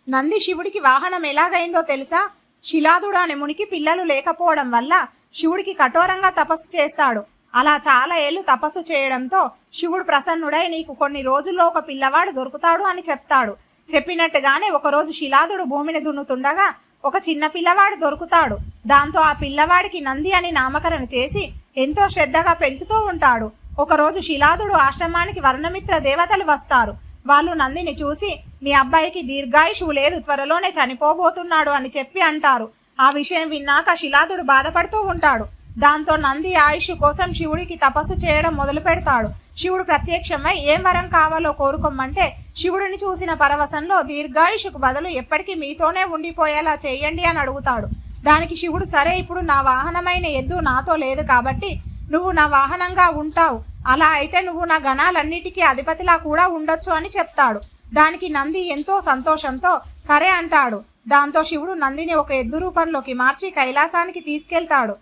నంది శివుడికి వాహనం ఎలాగైందో తెలుసా? శిలాదుడు అనే మునికి పిల్లలు లేకపోవడం వల్ల శివుడికి కఠోరంగా తపస్సు చేస్తాడు. అలా చాలా ఏళ్ళు తపస్సు చేయడంతో శివుడు ప్రసన్నుడై నీకు కొన్ని రోజుల్లో ఒక పిల్లవాడు దొరుకుతాడు అని చెప్తాడు. చెప్పినట్టుగానే ఒకరోజు శిలాదుడు భూమిని దున్నుతుండగా ఒక చిన్న పిల్లవాడు దొరుకుతాడు. దాంతో ఆ పిల్లవాడికి నంది అని నామకరణం చేసి ఎంతో శ్రద్ధగా పెంచుతూ ఉంటాడు. ఒకరోజు శిలాదుడు ఆశ్రమానికి వర్ణమిత్ర దేవతలు వస్తారు. వాళ్ళు నందిని చూసి మీ అబ్బాయికి దీర్ఘాయుషువు లేదు, త్వరలోనే చనిపోబోతున్నాడు అని చెప్పి అంటారు. ఆ విషయం విన్నాక శిలాదుడు బాధపడుతూ ఉంటాడు. దాంతో నంది ఆయుష్ కోసం శివుడికి తపస్సు చేయడం మొదలు పెడతాడు. శివుడు ప్రత్యక్షమై ఏం వరం కావాలో కోరుకోమంటే శివుడిని చూసిన పరవశంలో దీర్ఘాయుషుకు బదులు ఎప్పటికీ మీతోనే ఉండిపోయేలా చేయండి అని అడుగుతాడు. దానికి శివుడు సరే, ఇప్పుడు నా వాహనమైన ఎద్దు నాతో లేదు కాబట్టి నువ్వు నా వాహనంగా ఉంటావు. అలా అయితే నువ్వు నా గణాలన్నిటికీ అధిపతిలా కూడా ఉండొచ్చు అని చెప్తాడు. దానికి నంది ఎంతో సంతోషంతో సరే అంటాడు. దాంతో శివుడు నందిని ఒక ఎద్దు రూపంలోకి మార్చి కైలాసానికి తీసుకెళ్తాడు.